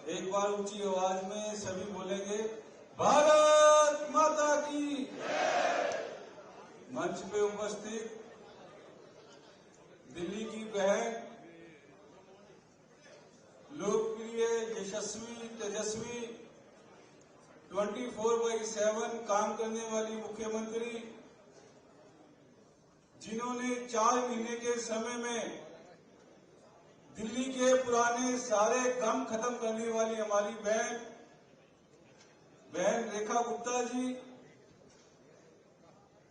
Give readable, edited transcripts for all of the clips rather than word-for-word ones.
एक बार ऊंची आवाज में सभी बोलेंगे, भारत माता की। मंच पे उपस्थित दिल्ली की बहन, लोकप्रिय, यशस्वी, तेजस्वी, 24/7 काम करने वाली मुख्यमंत्री, जिन्होंने 4 महीने के समय में दिल्ली के पुराने सारे गम खत्म करने वाली हमारी बहन रेखा गुप्ता जी,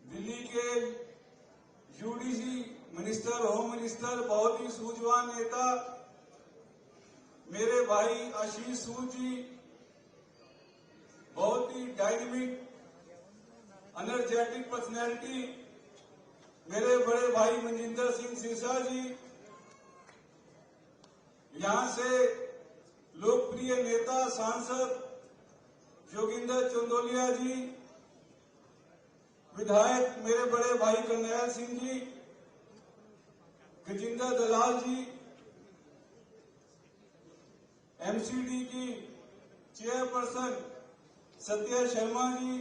दिल्ली के यूडीसी मिनिस्टर, होम मिनिस्टर, बहुत ही सूझवान नेता मेरे भाई आशीष सूद जी, बहुत ही डायनेमिक एनर्जेटिक पर्सनैलिटी मेरे बड़े भाई मनजिंदर सिंह सिरसा जी, यहां से लोकप्रिय नेता सांसद जोगिंदर चंदोलिया जी, विधायक मेरे बड़े भाई करनैल सिंह जी, गजिंदर दलाल जी, एमसीडी की chairperson Satya Sharma ji,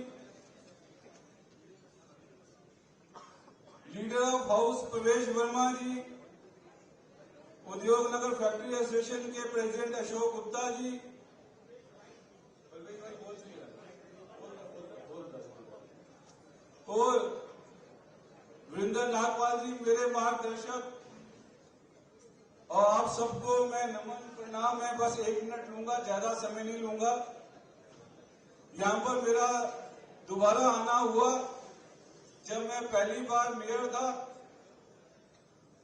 leader of house Pravesh Verma ji, Udyog Nagar factory association के प्रेसिडेंट अशोक गुप्ता जी, और वृंदर नागपाल जी मेरे मार्गदर्शक, और आप सबको मैं नमन प्रणाम। मैं बस 1 मिनट लूंगा, ज्यादा समय नहीं लूंगा। यहां पर मेरा दोबारा आना हुआ, जब मैं पहली बार मेयर था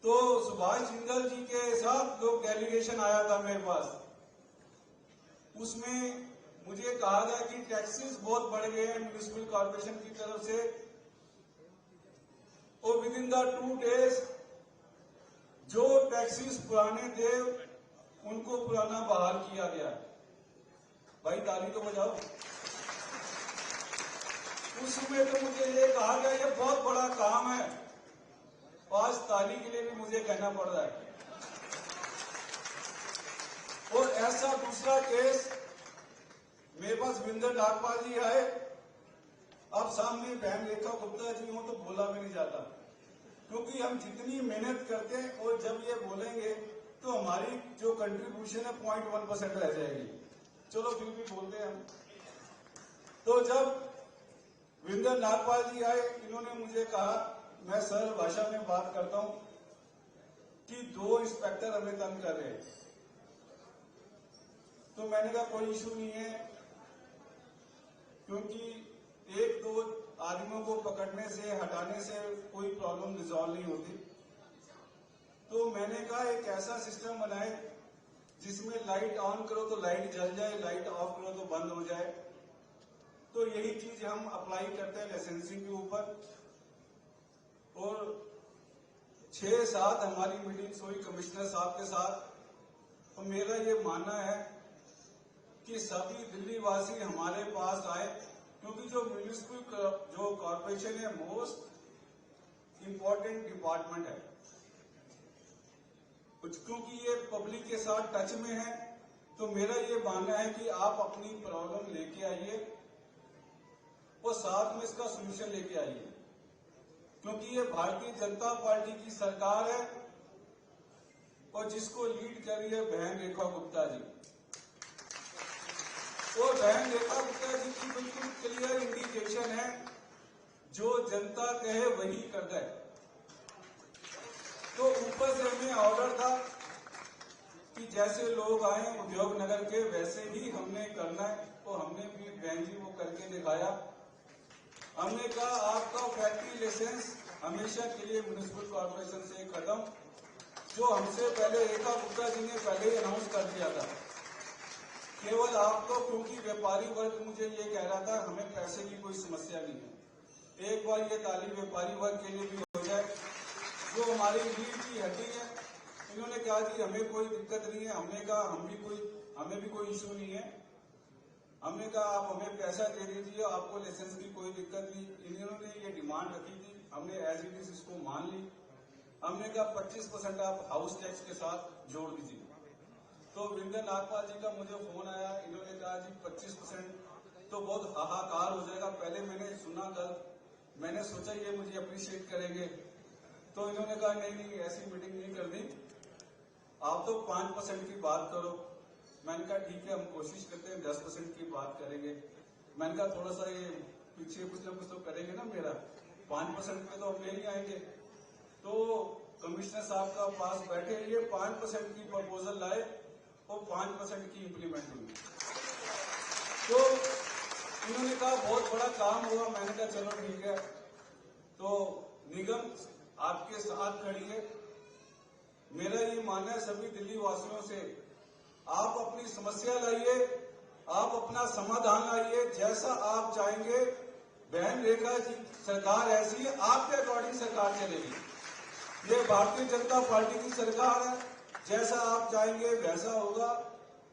तो सुभाष जिंदल जी के साथ लोग डेलीगेशन आया था मेरे पास। उसमें मुझे कहा गया कि टैक्सेस बहुत बढ़ गए हैं म्यूनिसिपल कॉर्पोरेशन की तरफ से, और विद इन द 2 days जो टैक्सेस पुराने थे उनको पुराना बहाल किया गया। भाई ताली तो बजाओ। उसमें तो मुझे ये कहा गया ये बहुत बड़ा काम है, आज ताली के लिए भी मुझे कहना पड़ रहा है। और ऐसा दूसरा केस मेरे पास वृंदर नागपाल जी आए, अब सामने बहन रेखा गुप्ता जी हो तो बोला भी नहीं जाता, क्योंकि हम जितनी मेहनत करते हैं और जब ये बोलेंगे तो हमारी जो कंट्रीब्यूशन है 0.1% रह जाएगी। चलो फिर भी बोलते हैं हम। तो जब वृंदर नागपाल जी आए, इन्होंने मुझे कहा, मैं सरल भाषा में बात करता हूं, कि 2 इंस्पेक्टर हमें तंग कर रहे हैं। तो मैंने कहा कोई इशू नहीं है, क्योंकि 1-2 आदमियों को पकड़ने से, हटाने से कोई प्रॉब्लम रिजॉल्व नहीं होती। तो मैंने कहा एक ऐसा सिस्टम बनाए जिसमें लाइट ऑन करो तो लाइट जल जाए, लाइट ऑफ करो तो बंद हो जाए। तो यही चीज हम अप्लाई करते हैं लाइसेंसिंग के ऊपर। और 6-7 हमारी मीटिंग्स हुई कमिश्नर साहब के साथ। तो मेरा ये मानना है कि सभी दिल्ली वासी हमारे पास आए, क्योंकि जो म्यूनिसिपल जो कॉर्पोरेशन है मोस्ट इंपॉर्टेंट डिपार्टमेंट है, क्योंकि ये पब्लिक के साथ टच में है। तो मेरा ये मानना है कि आप अपनी प्रॉब्लम लेके आइए और साथ में इसका सॉल्यूशन लेके आइए, क्योंकि ये भारतीय जनता पार्टी की सरकार है और जिसको लीड कर रही है बहन रेखा गुप्ता जी। और बहन रेखा गुप्ता जी की बिल्कुल क्लियर इंडिकेशन है, जो जनता कहे वही करता है। तो ऊपर से हमें ऑर्डर था कि जैसे लोग आए उद्योग नगर के वैसे ही हमने करना है, तो हमने भी बहन जी वो करके दिखाया। हमने कहा आपका फैक्ट्री लाइसेंस हमेशा के लिए म्युनिसिपल कॉर्पोरेशन से खत्म, जो हमसे पहले रेखा गुप्ता जी ने पहले ही अनाउंस कर दिया था। केवल आपको, क्योंकि व्यापारी वर्ग मुझे ये कह रहा था हमें पैसे की कोई समस्या नहीं है। एक बार ये ताली व्यापारी वर्ग के लिए भी हो जाए, जो हमारी रीढ़ की हड्डी है। इन्होंने कहा कि हमें कोई दिक्कत नहीं है। हमने कहा हमें भी कोई इशू नहीं है। हमने कहा आप हमें पैसा दे दीजिए, आपको लाइसेंस की कोई दिक्कत नहीं। इन्होंने ये डिमांड रखी थी, हमने एज इट इज इसको मान ली। हमने कहा 25% आप हाउस टैक्स के साथ जोड़ दीजिए। तो वीरेंद्र नागपाल जी का मुझे फोन आया, इन्होंने कहा जी 25% तो बहुत हाहाकार हो जाएगा। पहले मैंने सुना कल, मैंने सोचा ये मुझे अप्रिशिएट करेंगे, तो इन्होंने कहा नहीं ऐसी मीटिंग नहीं करनी, आप तो 5% की बात करो। मैंने कहा ठीक है, हम कोशिश करते हैं 10% की बात करेंगे। मैंने कहा थोड़ा सा ये पीछे कुछ ना कुछ तो करेंगे ना मेरा, 5% पे तो हम ले नहीं आएंगे। तो कमिश्नर साहब का पास बैठे ये 5% की प्रपोजल लाए और 5% की इंप्लीमेंट हुई। तो इन्होंने कहा बहुत बड़ा काम होगा। मैंने कहा चलो ठीक है। तो निगम आपके साथ खड़ी है। मेरा ये मानना है सभी दिल्ली वासियों से, आप अपनी समस्या लाइए, आप अपना समाधान लाइए, जैसा आप चाहेंगे। बहन रेखा जी सरकार ऐसी है, आपके अकॉर्डिंग सरकार चलेगी। ये भारतीय जनता पार्टी की सरकार है, जैसा आप चाहेंगे वैसा होगा।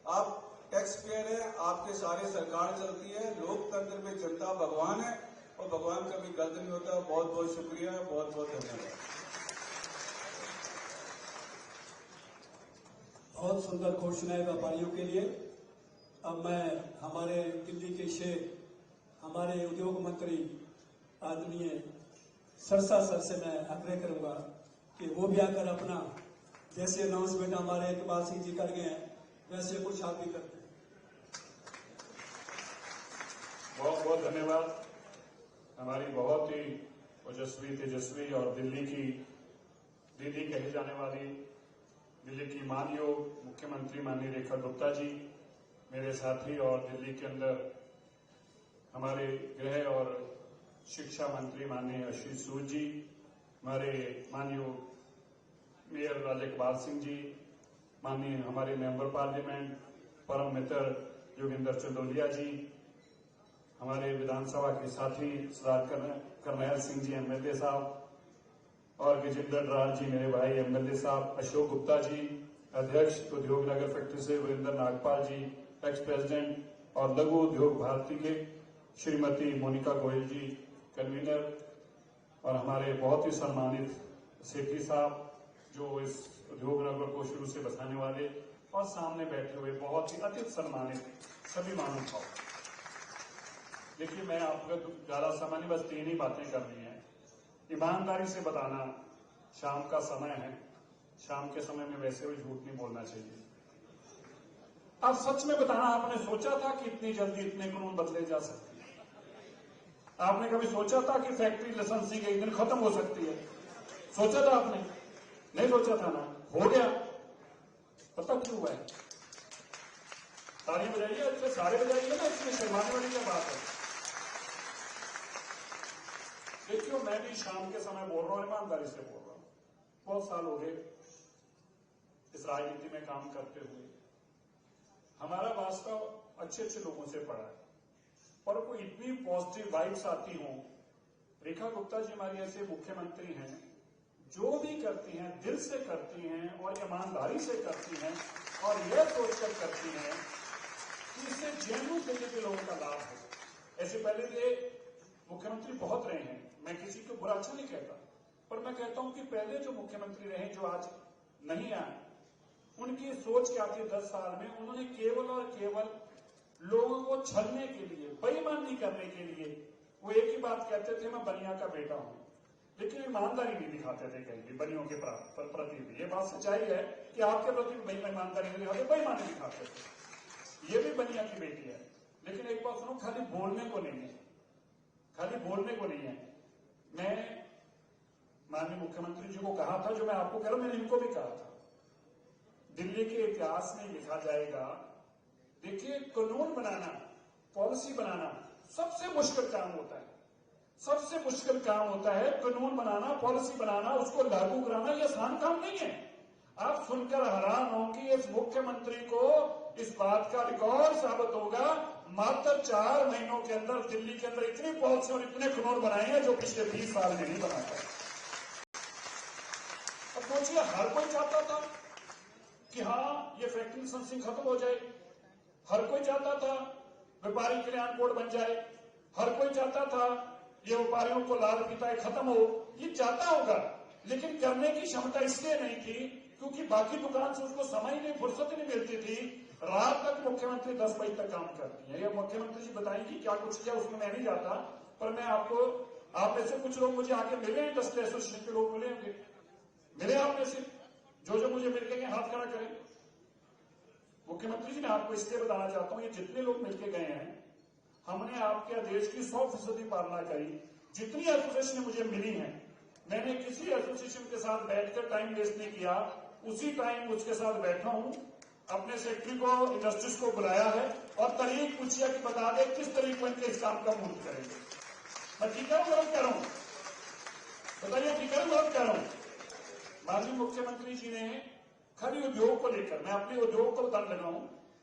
आप टैक्स पेयर है, आपके सारे सरकार चलती है। लोकतंत्र में जनता भगवान है और भगवान कभी गलत नहीं होता। बहुत बहुत शुक्रिया, बहुत बहुत धन्यवाद। बहुत सुंदर घोषणाएं व्यापारियों के लिए। अब मैं हमारे दिल्ली के शेख, हमारे उद्योग मंत्री आदरणीय सरसा सर से मैं आग्रह करूंगा कि वो भी आकर अपना, जैसे अनाउंसमेंट हमारे इकबाल सिंह जी कर गए हैं, वैसे कुछ आप भी करते हैं। बहुत बहुत धन्यवाद। हमारी बहुत ही ओजस्वी, तेजस्वी और दिल्ली की दीदी कही जाने वाली दिल्ली की मानयोग मुख्यमंत्री माननीय रेखा गुप्ता जी, मेरे साथी, और दिल्ली के अंदर हमारे गृह और शिक्षा मंत्री माननीय आशीष सूद जी, हमारे मानयोग मेयर राजा इकबाल सिंह जी, माननीय हमारे मेंबर पार्लियामेंट परम मित्र योगेंद्र चंदोलिया जी, हमारे विधानसभा के साथी सरदार करनैल सिंह जी एमएलए साहब, और गजेंद्र राज जी मेरे भाई एमएलए साहब, अशोक गुप्ता जी अध्यक्ष उद्योग नगर फैक्ट्री से, वीरेंद्र नागपाल जी एक्स प्रेसिडेंट, और लघु उद्योग भारती के श्रीमती मोनिका गोयल जी कन्वीनर, और हमारे बहुत ही सम्मानित सेठी साहब जो इस उद्योग नगर को शुरू से बसाने वाले, और सामने बैठे हुए बहुत ही अति सम्मानित सभी महानुभाव। देखिए, मैं आपका ज्यादा समय नहीं, बस 3 ही बातें करनी है। ईमानदारी से बताना, शाम का समय है, शाम के समय में वैसे भी झूठ नहीं बोलना चाहिए। आप सच में बताना, आपने सोचा था कि इतनी जल्दी इतने कानून बदले जा सकते हैं? आपने कभी सोचा था कि फैक्ट्री लाइसेंसिंग एक दिन खत्म हो सकती है? सोचा था आपने? नहीं सोचा था ना, हो गया। पता क्यों हुआ है? तालियां बजाइए, अच्छे सारे बजाइए ना, इसमें शर्माने वाली क्या बात है? देखियो, मैं भी शाम के समय बोल रहा हूं, ईमानदारी से बोल रहा हूं। बहुत साल हो गए इस राजनीति में काम करते हुए। हमारा वास्तव अच्छे अच्छे लोगों से पड़ा है, और कोई इतनी पॉजिटिव वाइब्स आती हो। रेखा गुप्ता जी हमारी ऐसे मुख्यमंत्री हैं, जो भी करती हैं दिल से करती हैं और ईमानदारी से करती हैं, और यह सोचकर करती हैं कि इससे जेन्युइन दिल्ली के लोगों का लाभ हो। ऐसे पहले ये मुख्यमंत्री बहुत रहे हैं, मैं किसी को बुरा अच्छा नहीं कहता, पर मैं कहता हूं कि पहले जो मुख्यमंत्री रहे, जो आज नहीं आए, उनकी सोच क्या थी 10 साल में? उन्होंने केवल और केवल लोगों को छलने के लिए, बेईमानी करने के लिए, वो एक ही बात कहते थे, मैं बनिया का बेटा हूं, लेकिन ईमानदारी नहीं दिखाते थे कहीं भी बनियों के प्रति भी। ये बात सच्चाई है कि आपके प्रति ईमानदारी नहीं दिखाते, बेईमानी दिखाते थे। ये भी बनिया की बेटी है, लेकिन एक बात सुनो, खाली बोलने को नहीं है, खाली बोलने को नहीं है। मैं माननीय मुख्यमंत्री जी को कहा था, जो मैं आपको कह रहा हूं, मैंने इनको भी कहा था, दिल्ली के इतिहास में लिखा जाएगा। देखिए, कानून बनाना, पॉलिसी बनाना सबसे मुश्किल काम होता है, सबसे मुश्किल काम होता है कानून बनाना, पॉलिसी बनाना, उसको लागू कराना। यह आसान काम नहीं है। आप सुनकर हैरान हो कि इस मुख्यमंत्री को इस बात का रिकॉर्ड साबित होगा, मात्र 4 महीनों के अंदर दिल्ली के अंदर इतनी पॉलिसी और इतने कानून बनाए हैं जो पिछले 20 साल में नहीं बना पाए। अब सोचिए, हर कोई चाहता था कि हाँ, ये फैक्ट्री लाइसेंसिंग खत्म हो जाए, हर कोई चाहता था व्यापारी कल्याण बोर्ड बन जाए, हर कोई चाहता था ये व्यापारियों को लाल फीता खत्म हो, ये चाहता होगा, लेकिन करने की क्षमता इसलिए नहीं थी क्योंकि बाकी दुकान से उसको समय नहीं, फुर्सत नहीं मिलती थी। रात तक मुख्यमंत्री 10 बजे तक काम करती है। ये मुख्यमंत्री जी बताएंगी क्या कुछ किया, उसमें मैं नहीं जाता, पर मैं आपको, आप में से कुछ लोग मुझे आके मिले हैं, इंडस्ट्री एसोसिएशन के लोग मिले होंगे, मिले आप में से जो मुझे मिलके गए हाथ खड़ा करें। मुख्यमंत्री जी, मैं आपको इसलिए बताना चाहता हूं, ये जितने लोग मिलके गए हैं, हमने आपके आदेश की 100% पालना करी। जितनी एसोसिएशन मुझे मिली हैं, मैंने किसी एसोसिएशन के साथ बैठकर टाइम वेस्ट नहीं किया। उसी टाइम उसके साथ बैठा हूं, अपने सेक्रेटरी को, इंडस्ट्रीज को बुलाया है और तरीक पूछिए कि बता दे किस तरीके इनके इस काम का पूर्ण करेंगे। मैं ठीक है गलत कह रहा हूं, बताइए ठीक है गलत कह रहा हूं। माननीय मुख्यमंत्री जी ने खाली उद्योग को लेकर, मैं अपने उद्योग को बताने लगा हूं,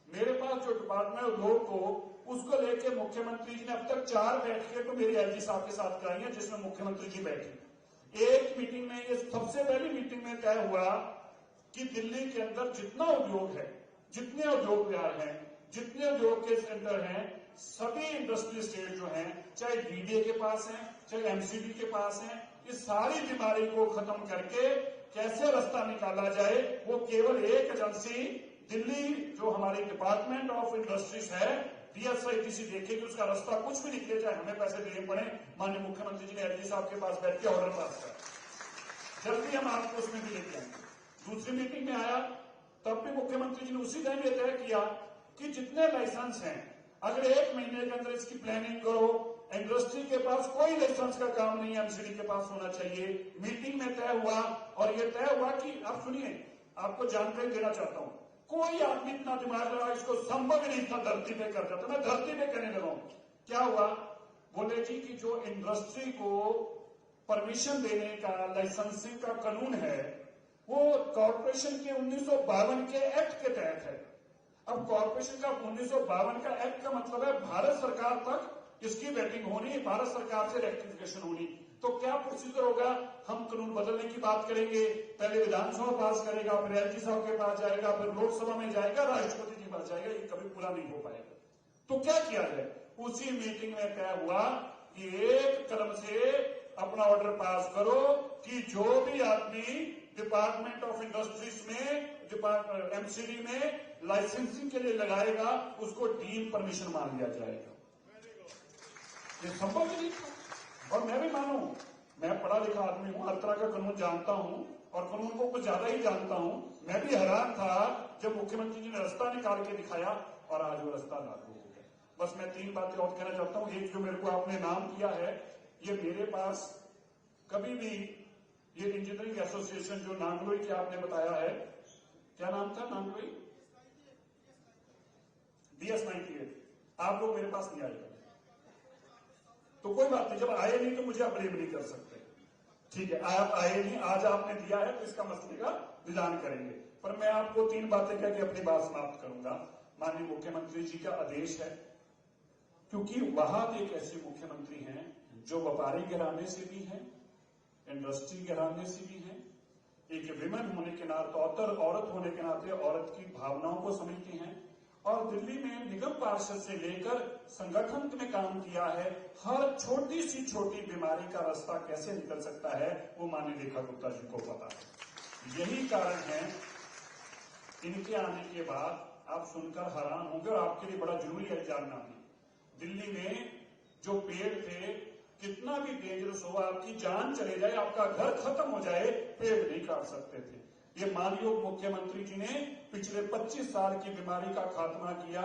मेरे पास जो डिपार्टमेंट उद्योग को, उसको लेकर मुख्यमंत्री जी ने अब तक 4 बैठकें तो मेरी एलजी साहब के साथ कराई है, जिसमें मुख्यमंत्री जी बैठे। एक मीटिंग में, ये सबसे पहली मीटिंग में तय हुआ कि दिल्ली के अंदर जितना उद्योग है, जितने उद्योग विहार हैं, जितने उद्योग के सेंटर हैं, सभी इंडस्ट्री स्टेट जो हैं, चाहे डीडीए के पास हैं, चाहे एमसीडी के पास हैं, इस सारी बीमारी को खत्म करके कैसे रास्ता निकाला जाए, वो केवल एक एजेंसी दिल्ली जो हमारी डिपार्टमेंट ऑफ इंडस्ट्रीज है, डीएसआईटीसी देखेगी, उसका रास्ता कुछ भी निकले, चाहे हमें पैसे देने पड़े। माननीय मुख्यमंत्री जी ने एलजी साहब के पास बैठ के ऑर्डर पास किया, जल्दी हम आपको उसमें भी लेके आएंगे। दूसरी मीटिंग में आया, तब भी मुख्यमंत्री जी ने उसी टाइम ये तय किया कि जितने लाइसेंस हैं, अगले 1 महीने के अंदर इसकी प्लानिंग करो। इंडस्ट्री के पास कोई लाइसेंस का काम नहीं है, एमसीडी के पास होना चाहिए। मीटिंग में तय हुआ, और यह तय हुआ कि आप सुनिए, आपको जानकारी देना चाहता हूं, कोई आदमी इतना दिमाग लगा, इसको संभव ही नहीं था धरती पे कर जाता। मैं धरती पे कहने लगा हूं, क्या हुआ, बोले जी कि जो इंडस्ट्री को परमिशन देने का, लाइसेंसिंग का कानून है, वो कॉर्पोरेशन के 1952 के एक्ट के तहत है। अब कॉर्पोरेशन का 1952 का एक्ट का मतलब है भारत सरकार तक इसकी वेटिंग होनी, भारत सरकार से रेक्टिफिकेशन होनी। तो क्या प्रोसीजर होगा, हम कानून बदलने की बात करेंगे, पहले विधानसभा पास करेगा, फिर एलजी साहब के पास जाएगा, फिर लोकसभा में जाएगा, राष्ट्रपति जी के पास जाएगा, ये कभी पूरा नहीं हो पाएगा। तो क्या किया जाए, उसी मीटिंग में तय हुआ कि एक कलम से अपना ऑर्डर पास करो कि जो भी आदमी डिपार्टमेंट ऑफ इंडस्ट्रीज में, एमसीडी में लाइसेंसिंग के लिए लगाएगा, उसको डीन परमिशन मान लिया जाएगा। ये संभव नहीं था, और मैं भी मानू, मैं पढ़ा लिखा आदमी हूं, हर तरह का कानून जानता हूं, और कानून को कुछ ज्यादा ही जानता हूं। मैं भी हैरान था जब मुख्यमंत्री जी ने रास्ता निकाल के दिखाया, और आज वो रास्ता लागू हो गया। बस मैं 3 बातें और कहना चाहता हूं। एक, जो मेरे को आपने नाम किया है, ये मेरे पास कभी भी, ये इंजीनियरिंग एसोसिएशन जो नांगलोई की आपने बताया है, क्या नाम था नांगलोई, DS98, आप लोग मेरे पास नहीं आएगा, तो कोई बात नहीं, जब आए नहीं तो मुझे आप ब्लेम नहीं कर सकते, ठीक है। आप आए नहीं, आज आपने दिया है तो इसका मसले का निदान करेंगे। पर मैं आपको 3 बातें कह के अपनी बात समाप्त करूंगा। माननीय मुख्यमंत्री जी का आदेश है, क्योंकि वहां एक ऐसे मुख्यमंत्री हैं जो व्यापारी घराने से भी हैं, इंडस्ट्री घराने से भी हैं, एक विमेन होने के नाते, औरत होने के नाते औरत की भावनाओं को समझती हैं, और दिल्ली में निगम पार्षद से लेकर संगठन में काम किया है। हर छोटी सी छोटी बीमारी का रास्ता कैसे निकल सकता है, वो माननीय रेखा गुप्ता जी को पता है। यही कारण है, इनके आने के बाद आप सुनकर हैरान होंगे, और आपके लिए बड़ा जरूरी है जानना भी, दिल्ली में जो पेड़ थे, कितना भी डेंजरस हो, आपकी जान चले जाए, आपका घर खत्म हो जाए, पेड़ नहीं काट सकते थे। ये माननीय मुख्यमंत्री जी ने पिछले 25 साल की बीमारी का खात्मा किया,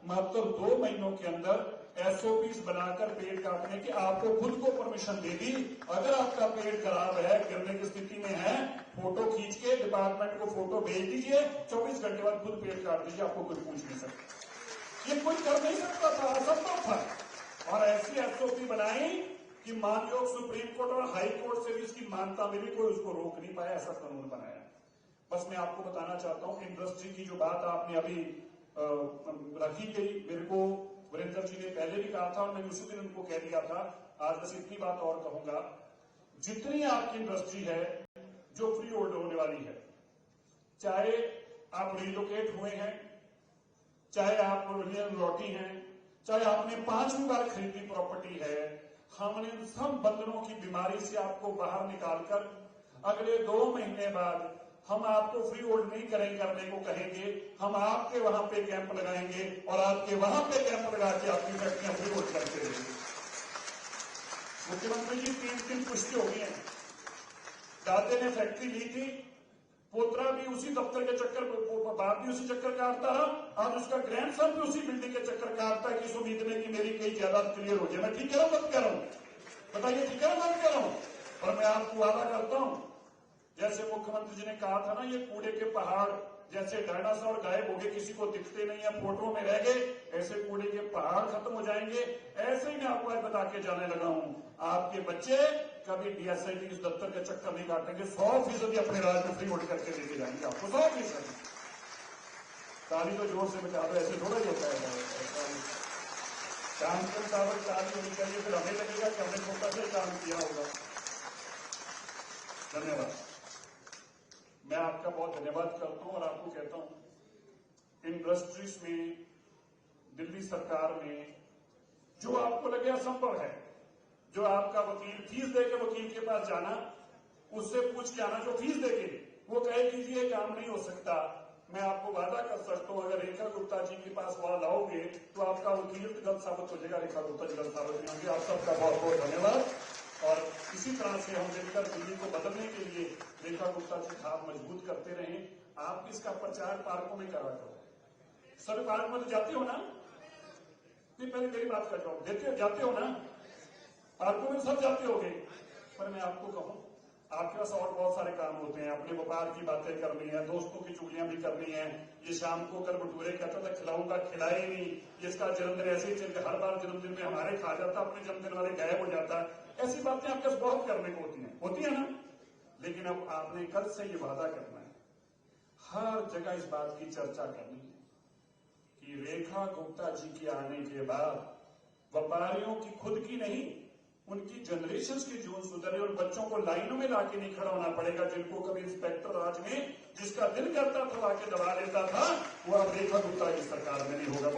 मात्र 2 महीनों के अंदर एसओपीस बनाकर पेड़ काटने की आपको खुद को परमिशन दे दी। अगर आपका पेड़ खराब है, गिरने की स्थिति में है, फोटो खींच के डिपार्टमेंट को फोटो भेज दीजिए, 24 घंटे बाद खुद पेड़ काट दीजिए, आपको कोई पूछ नहीं सकता। ये कोई कर नहीं सकता था, असंभव था। और ऐसी एसओपी बनाई कि माननीय सुप्रीम कोर्ट और हाई कोर्ट से भी इसकी मान्यता मिली, कोई उसको रोक नहीं पाया, ऐसा कानून बनाया। बस मैं आपको बताना चाहता हूं, इंडस्ट्री की जो बात आपने अभी रखी गई, मेरे को वीरेंद्र जी ने पहले भी कहा था, और मैंने उसी दिन उनको कह दिया था। आज बस इतनी बात और कहूंगा, जितनी आपकी इंडस्ट्री है जो फ्री होल्ड होने वाली है, चाहे आप रिलोकेट हुए हैं, चाहे आप लौटी हैं, चाहे आपने 5वीं बार खरीदी प्रॉपर्टी है, हमने सब बंधनों की बीमारी से आपको बाहर निकालकर अगले 2 महीने बाद हम आपको फ्री होल्ड नहीं करने को कहेंगे, हम आपके वहां पे कैंप लगाएंगे और आपके वहां पे कैंप लगा के आपकी फैक्ट्रियां फ्री होल्ड करके देंगे। मुख्यमंत्री जी 3 दिन पुष्टि हो गई है। दादे ने फैक्ट्री ली थी, पोतरा भी उसी दफ्तर के चक्कर, बाप भी उसी चक्कर काटता रहा, आज उसका ग्रैंडसन भी उसी बिल्डिंग के चक्कर काटता है कि इस उम्मीद में कि मेरी कई जायदाद क्लियर हो जाए। मैं ठीक कह रहा हूं, गलत कह रहा हूं? बताइए, ठीक है, गलत कह रहा हूं? और मैं आपको वादा करता हूं, जैसे मुख्यमंत्री जी ने कहा था ना, ये कूड़े के पहाड़ जैसे डायनासोर गायब हो गए, किसी को दिखते नहीं है, फोटो में रह गए, ऐसे कूड़े के पहाड़ खत्म हो जाएंगे। ऐसे ही मैं आपको आज बता के जाने लगा हूं, आपके बच्चे कभी डीएसआईटी इस दफ्तर के चक्कर नहीं काटेंगे, 100% अपने राज्य में फ्री होल्ड करके लेके जाएंगे आपको, 100%। ताली तो जोर से बजा दो, ऐसे थोड़ा ही होता है। काम के मुताबिक ताली होनी चाहिए, फिर हमें लगेगा कि हमने छोटा सा काम किया होगा। धन्यवाद। मैं आपका बहुत धन्यवाद करता हूं और आपको कहता हूं, इंडस्ट्रीज में, दिल्ली सरकार में जो आपको लगे असंभव है, जो आपका वकील फीस देके वकील के पास जाना, उससे पूछ के आना जो फीस देके, वो कहे कि ये काम नहीं हो सकता, मैं आपको वादा कर सकता हूं, अगर रेखा गुप्ता जी के पास वहां लाओगे तो आपका वकील गलत साबित हो जाएगा, रेखा गुप्ता जी गलत साबित नहीं होंगे। आप सबका बहुत बहुत धन्यवाद। और इसी तरह से हम मिलकर दिल्ली को बदलने के लिए रेखा गुप्ता जी हाथ मजबूत करते रहें। आप इसका प्रचार पार्कों में करा करो, सभी पार्क में तो जाते हो ना? नहीं, पहले मेरी बात कर रहा हूं, जाते हो ना पार्कों में? सब जाते होंगे। पर मैं आपको कहूं, आपके पास और बहुत सारे काम होते हैं, अपने व्यापार की बातें करनी है, दोस्तों की चुगलियां भी करनी है। ये शाम को कल भटूरे कहता था खिलाऊंगा, खिलाए ही नहीं, इसका जन्मदिन ऐसे ही चल, हर बार जन्मदिन में हमारे खा जाता, अपने जन्मदिन वाले गायब हो जाता। ऐसी बातें आपके पास बहुत करने को होती है ना? लेकिन अब आपने कल से ये वादा करना है, हर जगह इस बात की चर्चा करनी है कि रेखा गुप्ता जी के आने के बाद व्यापारियों की खुद की नहीं, उनकी जनरेशन की जीवन सुधरे और बच्चों को लाइनों में लाके नहीं खड़ा होना पड़ेगा। जिनको कभी इंस्पेक्टर राज में जिसका दिल करता था लाके दबा लेता था, वो अब रेखा गुप्ता की सरकार में नहीं होगा।